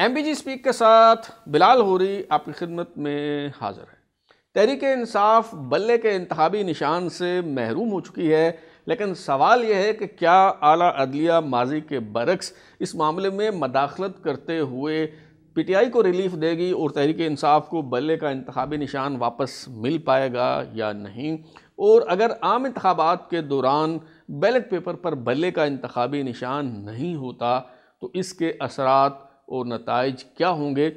MBG speak के साथ बिलाल होरी आपकी खिदमत में हाजिर है। तहरीक इंसाफ बल्ले के इंतखाबी निशान से महरूम हो चुकी है, लेकिन सवाल यह है कि क्या आला अदलिया माजी के बरक्स इस मामले में मदाखलत करते हुए PTI को रिलीफ देगी और तहरीक इंसाफ को बल्ले का इंतखाबी निशान वापस मिल पाएगा या नहीं। और अगर आम इंतखाबात के दौरान बैलेट पेपर पर बल्ले का इंतखाबी निशान नहीं होता तो इसके असरात और नताइज क्या होंगे।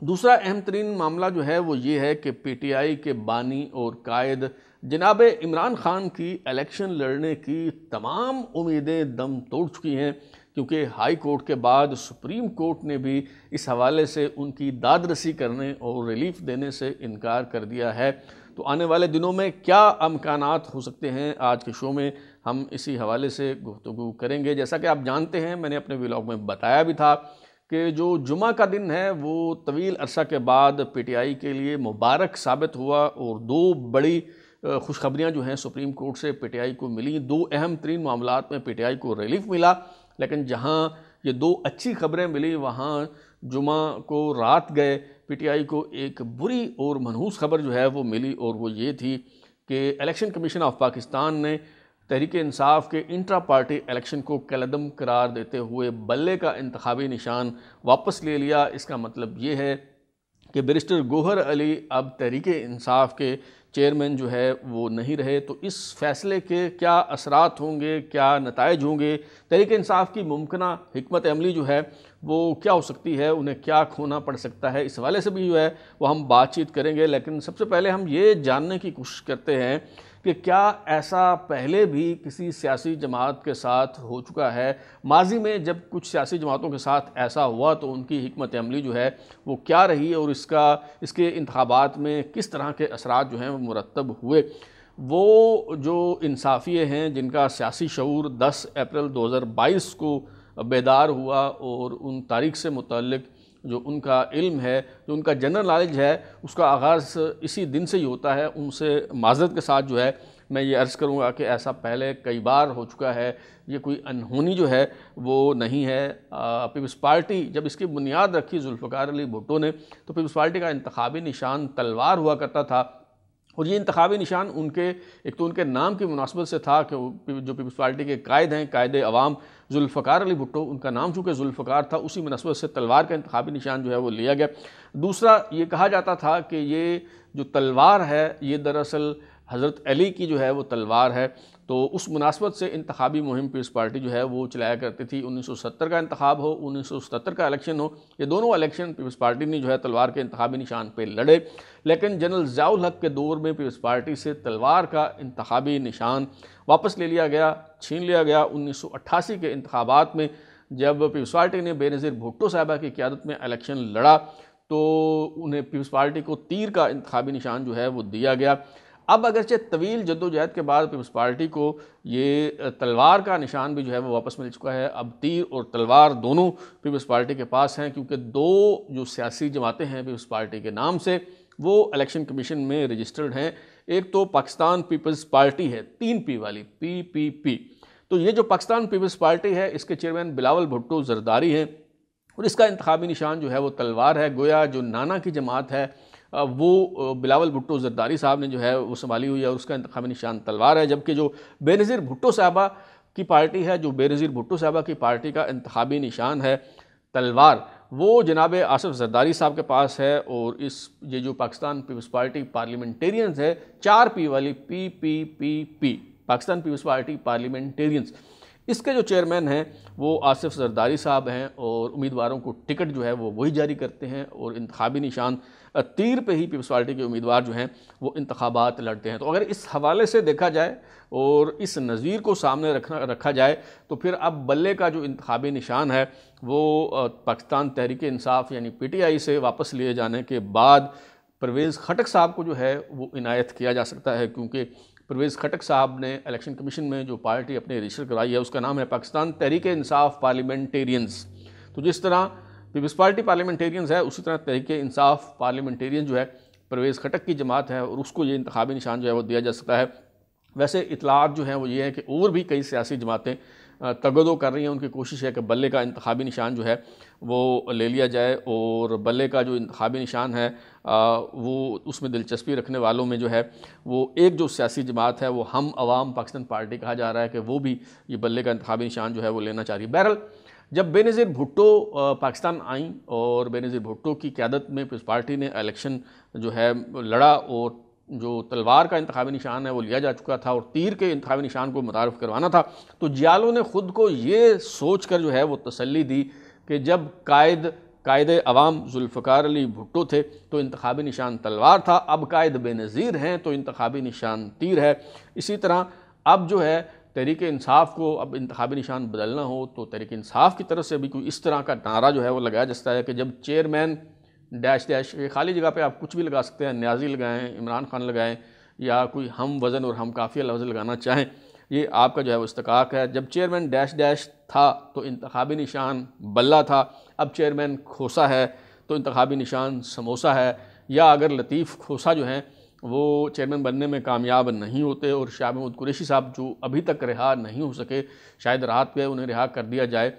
दूसरा अहम तरीन मामला जो है वो ये है कि PTI के बानी और कायद जनाब इमरान खान की इलेक्शन लड़ने की तमाम उम्मीदें दम तोड़ चुकी हैं, क्योंकि हाई कोर्ट के बाद सुप्रीम कोर्ट ने भी इस हवाले से उनकी दादरसी करने और रिलीफ देने से इनकार कर दिया है। तो आने वाले दिनों में क्या अमकानात हो सकते हैं, आज के शो में हम इसी हवाले से गुफ्तगू करेंगे। जैसा कि आप जानते हैं, मैंने अपने व्लॉग में बताया भी था कि जो जुमा का दिन है वो तवील अरसा के बाद PTI के लिए मुबारक साबित हुआ और दो बड़ी खुशखबरियाँ जो हैं सुप्रीम कोर्ट से PTI को मिली। दो अहम तरीन मामलात में PTI को रिलीफ मिला, लेकिन जहाँ ये दो अच्छी खबरें मिली वहाँ जुमा को रात गए PTI को एक बुरी और मनहूस खबर जो है वो मिली, और वो ये थी कि इलेक्शन कमीशन ऑफ पाकिस्तान ने तहरीक इंसाफ के इंट्रा पार्टी इलेक्शन को कलअदम करार देते हुए बल्ले का इंतखाबी निशान वापस ले लिया। इसका मतलब ये है कि बैरिस्टर गौहर अली अब तहरीक इंसाफ के चेयरमैन जो है वो नहीं रहे। तो इस फैसले के क्या असरात होंगे, क्या नताइज होंगे, तहरीक इंसाफ की मुमकिना हिकमत अमली जो है वो क्या हो सकती है, उन्हें क्या खोना पड़ सकता है, इस हवाले से भी जो है वो हम बातचीत करेंगे। लेकिन सबसे पहले हम ये जानने की कोशिश करते हैं कि क्या ऐसा पहले भी किसी सियासी जमात के साथ हो चुका है। माजी में जब कुछ सियासी जमातों के साथ ऐसा हुआ तो उनकी हिकमत अमली जो है वो क्या रही और इसके इंतखाबात में किस तरह के असरात जो हैं वो मुरतब हुए। वो जो इंसाफिये हैं जिनका सियासी शऊर 10 अप्रैल 2022 को बेदार हुआ और उन तारीख से मुतल्लिक जो उनका इल्म है, जो उनका जनरल नॉलेज है, उसका आगाज़ इसी दिन से ही होता है। उनसे माज़रत के साथ जो है मैं ये अर्ज़ करूँगा कि ऐसा पहले कई बार हो चुका है, ये कोई अनहोनी जो है वो नहीं है। पीपल्स पार्टी जब इसकी बुनियाद रखी जुल्फ़िकार अली भुट्टो ने, तो पीपल्स पार्टी का इंतखाबी निशान तलवार हुआ करता था, और ये इंतखाबी निशान उनके एक तो उनके नाम की मुनासबत से था कि जो पीपल्स पार्टी के कायद हैं, कायद अवाम जुल्फ़िकार अली भुट्टो, उनका नाम चूँकि जुल्फ़िकार था, उसी मुनासबत से तलवार का इंतखाबी निशान जो है वो लिया गया। दूसरा ये कहा जाता था कि ये जो तलवार है ये दरअसल हज़रत अली की जो है वो तलवार है। तो उस मुनासबत से इंतखाबी मुहिम पीपल्स पार्टी जो है वो चलाया करती थी। 1970 का इंतखाब हो, 1977 का इलेक्शन हो, ये दोनों इलेक्शन पीपल्स पार्टी ने जो है तलवार के इंतखाबी निशान पे लड़े। लेकिन जनरल ज़ियाउल हक के दौर में पीपल्स पार्टी से तलवार का इंतखाबी निशान वापस ले लिया गया, छीन लिया गया। 1988 के इंतखाबात में जब पीपल्स पार्टी ने बेनज़ीर भुट्टो साहबा की क़यादत में इलेक्शन लड़ा तो उन्हें पीपल्स पार्टी को तीर का इंतखाबी निशान जो है वो दिया गया। अब अगरचे तवील जद्दोजहद के बाद पीपल्स पार्टी को ये तलवार का निशान भी जो है वो वापस मिल चुका है। अब तीर और तलवार दोनों पीपल्स पार्टी के पास हैं, क्योंकि दो जो सियासी जमातें हैं पीपल्स पार्टी के नाम से वो इलेक्शन कमीशन में रजिस्टर्ड हैं। एक तो पाकिस्तान पीपल्स पार्टी है, 3P वाली PPP। तो ये जो पाकिस्तान पीपल्स पार्टी है इसके चेयरमैन बिलावल भुट्टो जरदारी हैं, और इसका इंतखाबी निशान जो है वो तलवार है। गोया जो नाना की जमात है वो बिलावल भुट्टो जरदारी साहब ने जो है वो संभाली हुई है और उसका इंतखाबी निशान तलवार है। जबकि जो बेनज़ीर भुट्टो साहबा की पार्टी है, जो बेनज़ीर भुट्टो साहबा की पार्टी का इंतखाबी निशान है तलवार, वो जनाब आसिफ जरदारी साहब के पास है। और ये जो पाकिस्तान पीपल्स पार्टी पार्लियामेंटेरियंस है 4P वाली PPPP, Pakistan peoples party parliamentarians, इसके जो चेयरमैन हैं वो आसिफ जरदारी साहब हैं, और उम्मीदवारों को टिकट जो है वो वही जारी करते हैं, और इंतखाबी निशान तीर पे ही पीपल्स पार्टी के उम्मीदवार जो हैं वो इंतखाबात लड़ते हैं। तो अगर इस हवाले से देखा जाए और इस नज़ीर को सामने रखा जाए तो फिर अब बल्ले का जो इंतखाबी निशान है वो पाकिस्तान तहरीक इंसाफ यानी PTI से वापस लिए जाने के बाद परवेज़ खटक साहब को जो है वो इनायत किया जा सकता है, क्योंकि परवेज़ खटक साहब ने इलेक्शन कमीशन में जो पार्टी अपने रजिस्टर कराई है उसका नाम है पाकिस्तान तहरीक इंसाफ पार्लियामेंटेरियंस। तो जिस तरह पीपल्स पार्टी पार्लियामेंटेरियंस है उसी तरह तहरीक इंसाफ पार्लियामेंटेरियन जो है परवेज़ खटक की जमात है, और उसको ये इंतखाबी निशान जो है वो दिया जा सकता है। वैसे इतलात जो हैं वो ये हैं कि और भी कई सियासी जमातें तगदो कर रही हैं, उनकी कोशिश है कि बल्ले का इंतखाबी निशान जो है वो ले लिया जाए। और बल्ले का जो इंतखाबी निशान है वो उसमें दिलचस्पी रखने वालों में जो है वो एक जो सियासी जमात है वो हम अवाम पाकिस्तान पार्टी कहा जा रहा है कि वो भी ये बल्ले का इंतखाबी निशान जो है वो लेना चाह रही है। बहरहाल जब बेनज़ीर भुट्टो पाकिस्तान आई और बेनज़ीर भुट्टो की क़यादत में पीपल्स पार्टी ने इलेक्शन जो है लड़ा और जो तलवार का इंतखाबी निशान है वो लिया जा चुका था और तीर के इंतखाबी निशान को मुतारफ़ करवाना था, तो जियालों ने ख़ुद को ये सोच कर जो है वो तसल्ली दी कि जब कायद अवाम जुल्फ़िकार अली भुट्टो थे तो इंतखाबी निशान तलवार था, अब कायद बेनज़ीर हैं तो इंतखाबी निशान तीर है। इसी तरह अब जो है तहरीक इंसाफ को अब इंतखाबी निशान बदलना हो तो तहरीक इंसाफ की तरफ से भी कोई इस तरह का नारा जो है वो लगाया जाता है कि जब चेयरमैन डैश डैश, ये खाली जगह पे आप कुछ भी लगा सकते हैं, न्याजी लगाएं, इमरान खान लगाएं या कोई हम वज़न और हम काफ़िया लफ्ज़ लगाना चाहें, ये आपका जो है वो इस्तकाक है। जब चेयरमैन डैश डैश था तो इंतखाबी निशान बल्ला था, अब चेयरमैन खोसा है तो इंतखाबी निशान समोसा है। या अगर लतीफ़ खोसा जो हैं वो चेयरमैन बनने में कामयाब नहीं होते और शाह महमूद कुरैशी साहब जो अभी तक रिहा नहीं हो सके, शायद रात पे उन्हें रिहा कर दिया जाए,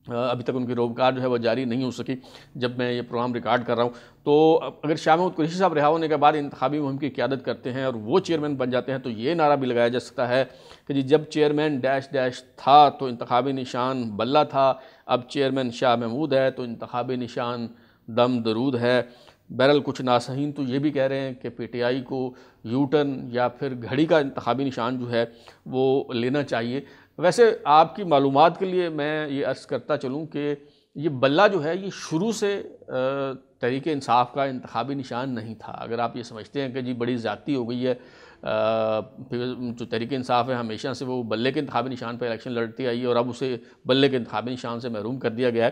अभी तक उनकी रोजगार जो है वो जारी नहीं हो सकी जब मैं ये प्रोग्राम रिकॉर्ड कर रहा हूँ। तो अगर शाह महमूद कुरैशी साहब रिहा होने के बाद इंतखाबी मुहिम की क़यादत करते हैं और वो चेयरमैन बन जाते हैं तो ये नारा भी लगाया जा सकता है कि जी जब चेयरमैन डैश डैश था तो इंतखाबी निशान बल्ला था, अब चेयरमैन शाह महमूद है तो इंतखाबी निशान दम दरूद है। बहरहाल कुछ नासहीन तो ये भी कह रहे हैं कि पीटीआई को यू टर्न या फिर घड़ी का इंतखाबी निशान जो है वो लेना चाहिए। वैसे आपकी मालूमात के लिए मैं ये अर्ज़ करता चलूँ कि ये बल्ला जो है ये शुरू से तहरीक इंसाफ का इंतखाबी निशान नहीं था। अगर आप ये समझते हैं कि जी बड़ी ज़्यादती हो गई है, जो तहरीक इंसाफ है हमेशा से वो बल्ले के इंतखाबी निशान पर इलेक्शन लड़ती आई है और अब उसे बल्ले के इंतखाबी निशान से महरूम कर दिया गया है,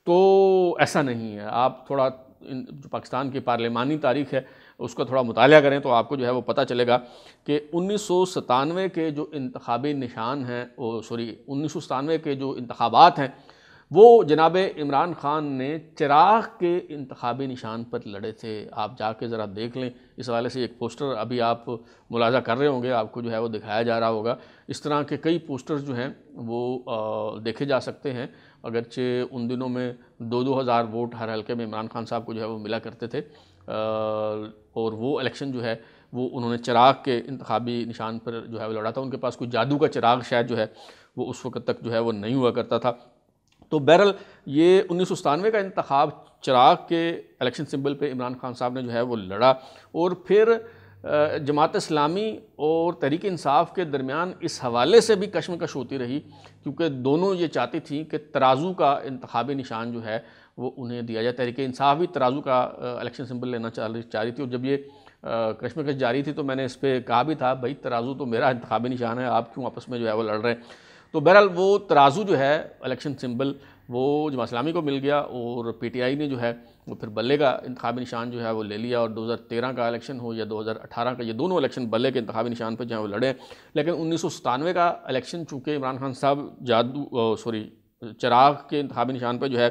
तो ऐसा नहीं है। आप थोड़ा जो पाकिस्तान की पार्लिमानी तारीख़ है उसका थोड़ा मुताला करें तो आपको जो है वो पता चलेगा कि 1997 के जो इंतखाबी निशान हैं, 1997 के जो इंतखाबात हैं वो जनाब इमरान खान ने चिराग के इंतखाबी निशान पर लड़े थे। आप जाके ज़रा देख लें, इस हवाले से एक पोस्टर अभी आप मुलाजा कर रहे होंगे, आपको जो है वो दिखाया जा रहा होगा। इस तरह के कई पोस्टर्स जो हैं वो देखे जा सकते हैं। अगरचे उन दिनों में 2-2 हज़ार वोट हर हल्के में इमरान खान साहब को जो है वो मिला करते थे और वो इलेक्शन जो है वो उन्होंने चिराग के इंतखाबी निशान पर जो है वो लड़ा था। उनके पास कोई जादू का चिराग शायद जो है वो उस वक्त तक जो है वो नहीं हुआ करता था। तो बहरहाल ये 1997 का इंतखाब चिराग के इलेक्शन सिंबल पे इमरान खान साहब ने जो है वो लड़ा और फिर जमात इस्लामी और तहरीक इंसाफ के दरमियान इस हवाले से भी कशमकश होती रही क्योंकि दोनों ये चाहती थी कि तराजू का इंतखाबी निशान जो है वो उन्हें दिया जाए। तहरीक इंसाफ भी तराजू का इलेक्शन सिंबल लेना चाह रही थी और जब ये कशमकश जारी थी तो मैंने इस पर कहा भी था, भाई तराजू तो मेरा इंतखाबी निशान है, आप क्यों आपस में जो है वो लड़ रहे हैं। तो बहरहाल वो तराजू जो है इलेक्शन सिंबल वो जमात इस्लामी को मिल गया और पीटीआई ने जो है वो फिर बल्ले का इंतखाबी निशान जो है वो ले लिया और 2013 का इलेक्शन हो या 2018 का, ये दोनों इलेक्शन बल्ले के इंतखाबी निशान पर जो है वो लड़े। लेकिन 1997 का इलेक्शन चूँकि इमरान खान साहब चिराग के इंतखाबी निशान पर जो है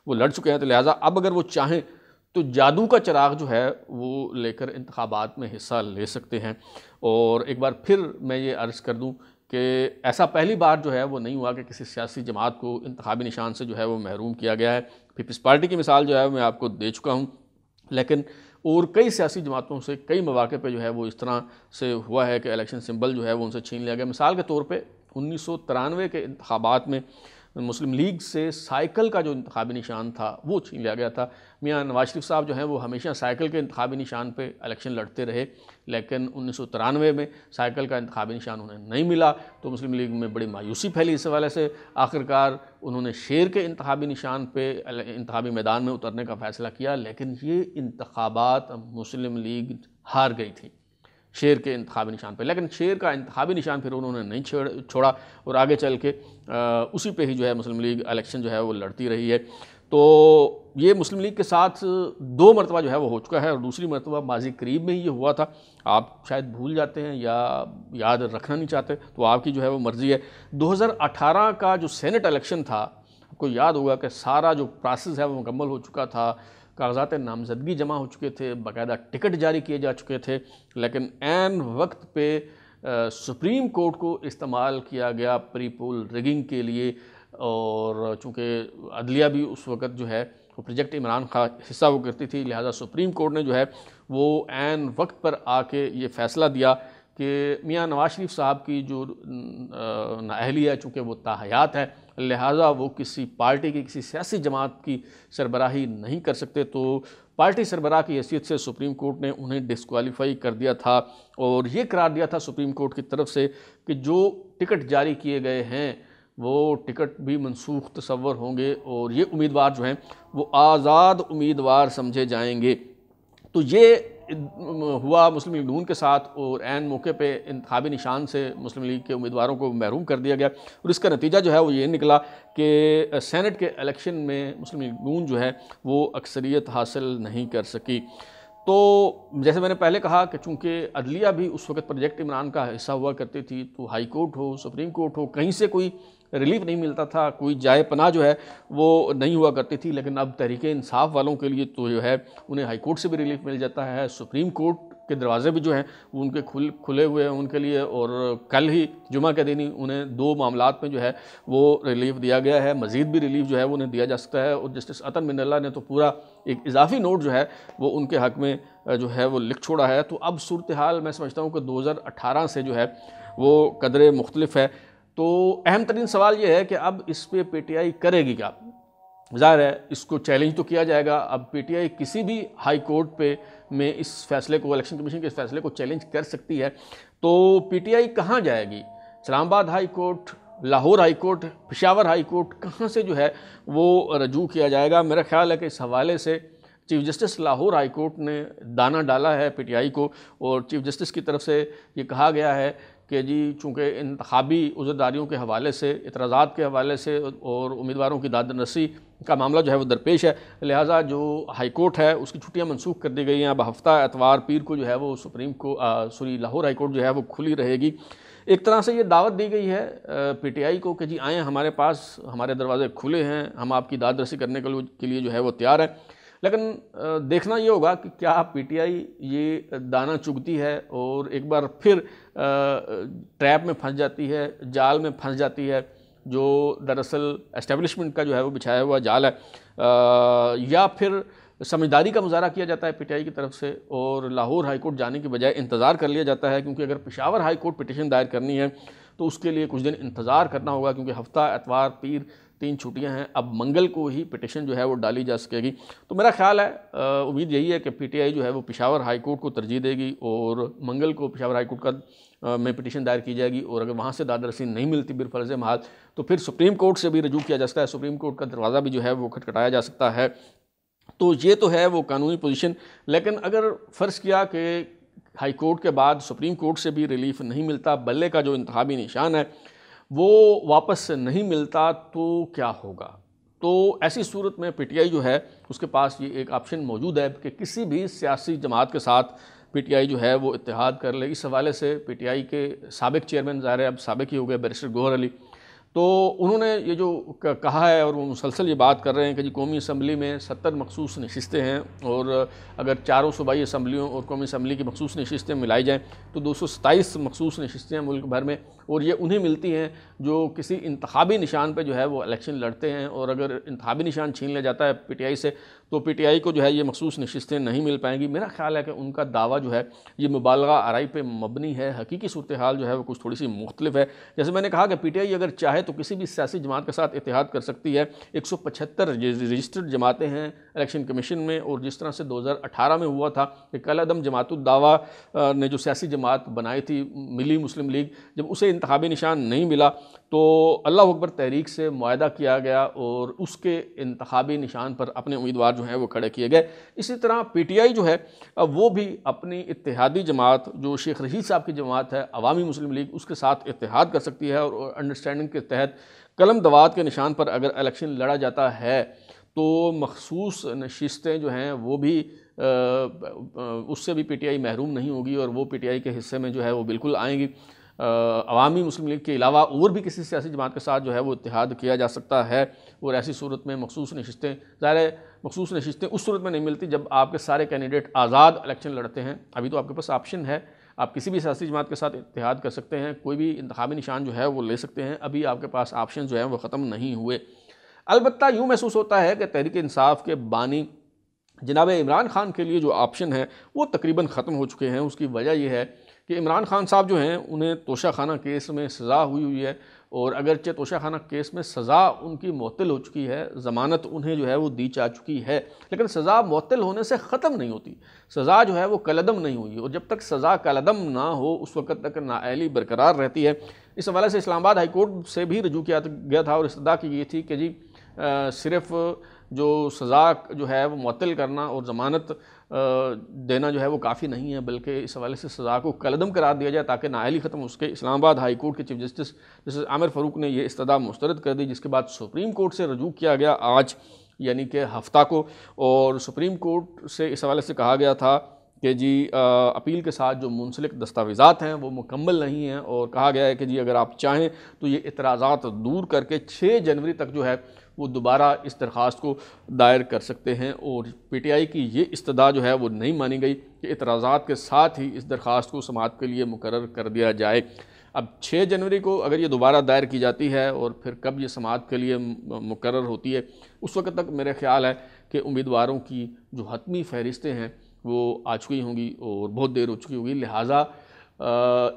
वो लड़ चुके हैं, तो लिहाजा अब अगर वो चाहें तो जादू का चिराग जो है वो लेकर इंतखाबात में हिस्सा ले सकते हैं। और एक बार फिर मैं ये अर्ज़ कर दूँ कि ऐसा पहली बार जो है वो नहीं हुआ कि किसी सियासी जमात को इंतखाबी निशान से जो है वो महरूम किया गया है। पीपल्स पार्टी की मिसाल जो है मैं आपको दे चुका हूँ, लेकिन और कई सियासी जमातों से कई मौक़े पे जो है वो इस तरह से हुआ है कि इलेक्शन सिंबल जो है वो उनसे छीन लिया गया। मिसाल के तौर पर 1993 के इंतखाबात में मुस्लिम लीग से साइकिल का जो इंतखाबी निशान था वो छीन लिया गया था। मियाँ नवाज शरीफ साहब जो हैं वो हमेशा साइकिल के इंतखाबी निशान पे इलेक्शन लड़ते रहे, लेकिन 1993 में साइकिल का इंतखाबी निशान उन्हें नहीं मिला तो मुस्लिम लीग में बड़ी मायूसी फैली। इस हवाले से आखिरकार उन्होंने शेर के इंतखाबी निशान पे इंतखाबी मैदान में उतरने का फ़ैसला किया, लेकिन ये इंतखाबात मुस्लिम लीग हार गई थी शेर के इंतखाबी निशान पे। लेकिन शेर का इंतखाबी निशान फिर उन्होंने नहीं छोड़ा और आगे चल के उसी पे ही जो है मुस्लिम लीग इलेक्शन जो है वो लड़ती रही है। तो ये मुस्लिम लीग के साथ 2 मरतबा जो है वो हो चुका है और दूसरी मरतबा माजी करीब में ही ये हुआ था। आप शायद भूल जाते हैं या याद रखना नहीं चाहते तो आपकी जो है वो मर्ज़ी है। 2018 का जो सेनेट इलेक्शन था, आपको याद होगा कि सारा जो प्रोसेस है वो मुकम्मल हो चुका था, कागजात नामजदगी जमा हो चुके थे, बाकायदा टिकट जारी किए जा चुके थे, लेकिन ऐन वक्त पे सुप्रीम कोर्ट को इस्तेमाल किया गया प्री पोल रिगिंग के लिए। और चूँकि अदलिया भी उस वक़्त जो है वो प्रोजेक्ट इमरान का हिस्सा वो करती थी, लिहाजा सुप्रीम कोर्ट ने जो है वो ऐन वक्त पर आके ये फ़ैसला दिया कि मियाँ नवाज शरीफ साहब की जो नाअहली है, चूँकि वो ताहयात है, लिहाजा वो किसी पार्टी की किसी सियासी जमात की सरबराही नहीं कर सकते। तो पार्टी सरबराह की हैसियत से सुप्रीम कोर्ट ने उन्हें डिस्क्वालीफाई कर दिया था और ये करार दिया था सुप्रीम कोर्ट की तरफ से कि जो टिकट जारी किए गए हैं वो टिकट भी मनसूख तस्वर होंगे और ये उम्मीदवार जो हैं वो आज़ाद उम्मीदवार समझे जाएंगे। तो ये हुआ मुस्लिम लीग नून के साथ और ऐन मौके पे इंतखाबी निशान से मुस्लिम लीग के उम्मीदवारों को महरूम कर दिया गया और इसका नतीजा जो है वो ये निकला कि सेनेट के इलेक्शन में मुस्लिम लीग नून जो है वो अक्सरियत हासिल नहीं कर सकी। तो जैसे मैंने पहले कहा कि चूँकि अदलिया भी उस वक्त प्रोजेक्ट इमरान का हिस्सा हुआ करती थी, तो हाई कोर्ट हो, सुप्रीम कोर्ट हो, कहीं से कोई रिलीफ नहीं मिलता था, कोई जाए पनाह जो है वो नहीं हुआ करती थी। लेकिन अब तहरीक इंसाफ वालों के लिए तो जो है उन्हें हाई कोर्ट से भी रिलीफ मिल जाता है, सुप्रीम कोर्ट के दरवाजे भी जो हैं वो उनके खुले हुए हैं उनके लिए। और कल ही जुमा के दिन ही उन्हें 2 मामलात में जो है वो रिलीफ दिया गया है, मज़ीद भी रिलीफ जो है वो उन्हें दिया जा सकता है। और जस्टिस अतन मिनल्ला ने तो पूरा एक इजाफी नोट जो है वो उनके हक़ में जो है वो लिख छोड़ा है। तो अब सूरत हाल मैं समझता हूँ कि 2018 से जो है वो कदरे मुख्तलिफ है। तो अहम तरीन सवाल ये है कि अब इस पर PTI करेगी क्या। ज़ाहिर है इसको चैलेंज तो किया जाएगा। अब PTI किसी भी हाई कोर्ट पे में इस फैसले को, इलेक्शन कमीशन के इस फैसले को चैलेंज कर सकती है। तो PTI कहाँ जाएगी? Islamabad high court, Lahore high court, Peshawar high court, कहाँ से जो है वो रजू किया जाएगा? मेरा ख्याल है कि इस हवाले से chief justice Lahore high court ने दाना डाला है PTI को और चीफ जस्टिस की तरफ से ये कहा गया है कि जी चूँकि इंतखाबी उज़रदारियों के हवाले से, इतराज़ात के हवाले से और उम्मीदवारों की दाद-रसी का मामला जो है वो दरपेश है, लिहाजा जो हाई कोर्ट है उसकी छुट्टियां मनसूख कर दी गई हैं। अब हफ्ता एतवार पीर को जो है वो लाहौर हाई कोर्ट जो है वो खुली रहेगी। एक तरह से ये दावत दी गई है PTI को कि जी आएँ, हमारे पास हमारे दरवाजे खुले हैं, हम आपकी दाद-रसी करने के लिए जो है वो तैयार है। लेकिन देखना ये होगा कि क्या PTI ये दाना चुगती है और एक बार फिर ट्रैप में फंस जाती है, जाल में फंस जाती है, जो दरअसल एस्टेब्लिशमेंट का जो है वो बिछाया हुआ जाल है, या फिर समझदारी का मुजाहरा किया जाता है PTI की तरफ से और लाहौर हाई कोर्ट जाने की बजाय इंतज़ार कर लिया जाता है। क्योंकि अगर पेशावर हाई कोर्ट पिटीशन दायर करनी है तो उसके लिए कुछ दिन इंतज़ार करना होगा, क्योंकि हफ्ता एतवार पीर 3 छुट्टियां हैं। अब मंगल को ही पिटीशन जो है वो डाली जा सकेगी। तो मेरा ख्याल है, उम्मीद यही है कि PTI जो है वो पेशावर हाई कोर्ट को तरजीह देगी और मंगल को पेशावर हाई कोर्ट का में पिटीशन दायर की जाएगी। और अगर वहाँ से दाद-रसी नहीं मिलती बिरफर्ज़ महाल तो फिर सुप्रीम कोर्ट से भी रजू किया जा सकता है, सुप्रीम कोर्ट का दरवाज़ा भी जो है वो खटखटाया जा सकता है। तो ये तो है वो कानूनी पोजीशन। लेकिन अगर फ़र्ज़ किया कि हाई कोर्ट के बाद सुप्रीम कोर्ट से भी रिलीफ नहीं मिलता, बल्ले का जो इंतखाबी निशान है वो वापस नहीं मिलता, तो क्या होगा? तो ऐसी सूरत में PTI जो है उसके पास ये एक ऑप्शन मौजूद है कि किसी भी सियासी जमात के साथ PTI जो है वो इत्तेहाद कर ले। इस हवाले से PTI के साबिक चेयरमैन, ज़ाहिर है अब साबिक ही हो गए, बैरिस्टर गौहर अली, तो उन्होंने ये जो कहा है और वो मुसलसल ये बात कर रहे हैं कि जी कौमी असम्बली में 70 मखसूस नशिस्तें हैं और अगर चारों सूबाई असम्बलियों और कौमी असम्बली की मखसूस नशिस्तें मिलाई जाएँ तो 227 मखसूस नशिस्तें हैं मुल्क भर में, और ये उन्हें मिलती हैं जो किसी इंतखाबी निशान पे जो है वो इलेक्शन लड़ते हैं। और अगर इंतखाबी निशान छीन लिया जाता है PTI से तो PTI को जो है ये मखसूस नशिस्तें नहीं मिल पाएंगी। मेरा ख्याल है कि उनका दावा जो है ये मुबालगा आराई पे मबनी है। हकीकी सूरत हाल जो है वो कुछ थोड़ी सी मुख्तलिफ है। जैसे मैंने कहा कि PTI अगर चाहे तो किसी भी सियासी जमात के साथ इत्तेहाद कर सकती है। 175 रजिस्टर्ड जमातें हैं इलेक्शन कमीशन में, और जिस तरह से 2018 में हुआ था कि कल-अदम जमातुद दावा ने जो सियासी जमात बनाई थी मिली मुस्लिम लीग, जब उसे इंतखाबी निशान नहीं मिला तो अल्लाह अकबर तहरीक से मुआहदा किया गया और उसके इंतखाबी निशान पर अपने उम्मीदवार जो हैं वो खड़े किए गए। इसी तरह PTI जो है वो भी अपनी इत्तेहादी जमात जो शेख रशीद साहब की जमात है अवामी मुस्लिम लीग, उसके साथ इत्तेहाद कर सकती है और अंडरस्टैंडिंग के तहत कलम दवात के निशान पर अगर इलेक्शन लड़ा जाता है तो मखसूस नशिस्तें जो हैं वो भी उससे भी PTI महरूम नहीं होगी और वो PTI के हिस्से में जो है वो बिल्कुल आएंगी। अवामी मुस्लिम लीग के अलावा और भी किसी सियासी जमात के साथ जो है वो इत्तेहाद किया जा सकता है। और ऐसी सूरत में मखसूस नशिस्तें, ज़ाहिर है मखसूस नशिस्तें उस सूरत में नहीं मिलती जब आपके सारे कैंडिडेट आज़ाद इलेक्शन लड़ते हैं। अभी तो आपके पास ऑप्शन है, आप किसी भी सियासी जमात के साथ इत्तेहाद कर सकते हैं, कोई भी इंतखाबी निशान जो है वो ले सकते हैं। अभी आपके पास ऑप्शन जो है वो ख़त्म नहीं हुए। अलबत्ता यूँ महसूस होता है कि तहरीक इंसाफ के बानी जनाब इमरान खान के लिए जो ऑप्शन है वो तकरीबन ख़त्म हो चुके हैं। उसकी वजह यह है कि इमरान खान साहब जो हैं उन्हें तोशाखाना केस में सज़ा हुई है, और अगरचे तोशाखाना केस में सज़ा उनकी मुअत्तल हो चुकी है, ज़मानत उन्हें जो है वो दी जा चुकी है, लेकिन सज़ा मुअत्तल होने से ख़त्म नहीं होती, सज़ा जो है वो कलअदम नहीं हुई, और जब तक सज़ा कलअदम ना हो उस वक्त तक नाअहली बरकरार रहती है। इस हवाले से इस्लामाबाद हाई कोर्ट से भी रजू किया गया था और इस्तदा की गई थी कि जी सिर्फ़ जो सज़ा जो है वो मुअत्तल करना और ज़मानत देना जो है वो काफ़ी नहीं है, बल्कि इस हवाले से सज़ा को कलअदम करार दिया जाए ताकि नाअहली ख़त्म हो सके। इस्लामाबाद हाई कोर्ट के चीफ जस्टिस आमिर फ़ारूक ने ये इस्तदा मुस्तरद कर दी, जिसके बाद सुप्रीम कोर्ट से रजू किया गया आज यानी कि हफ्ता को, और सुप्रीम कोर्ट से इस हवाले से कहा गया था कि जी अपील के साथ जो मुंसलिक दस्तावेज़ात हैं वो मुकम्मल नहीं हैं, और कहा गया है कि जी अगर आप चाहें तो ये इतराज़ात दूर करके 6 जनवरी तक जो है वो दोबारा इस दरख्वास्त को दायर कर सकते हैं। और PTI की ये इस्तदा जो है वो नहीं मानी गई कि इतराज़ात के साथ ही इस दरख्वास्त को समाअत के लिए मुकर्रर कर दिया जाए। अब 6 जनवरी को अगर ये दोबारा दायर की जाती है और फिर कब ये समाअत के लिए मुकर्रर होती है, उस वक्त तक मेरा ख्याल है कि उम्मीदवारों की जो हतमी फ़हरिस्तें हैं वो आ चुकी होंगी और बहुत देर हो चुकी होगी। लिहाजा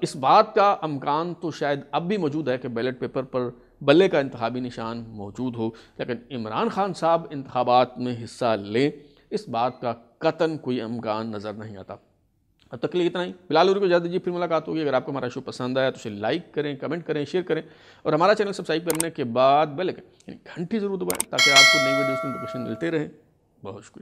इस बात का अमकान तो शायद अब भी मौजूद है कि बैलेट पेपर पर बल्ले का इंतखाबी निशान मौजूद हो, लेकिन इमरान खान साहब इंतखाबात में हिस्सा लें, इस बात का कतन कोई अमकान नज़र नहीं आता। अब तक के लिए इतना ही। बिलाल हुरी को इजाज़त दीजिए, फिर मुलाकात होगी। अगर आपको हमारा शो पसंद आया तो उसे लाइक करें, कमेंट करें, शेयर करें, और हमारा चैनल सब्सक्राइब करने के बाद बेल आइकन यानी घंटी ज़रूर दबाएं ताकि आपको नई वीडियोज़ की नोटिफिकेशन मिलते रहें। बहुत शुक्रिया।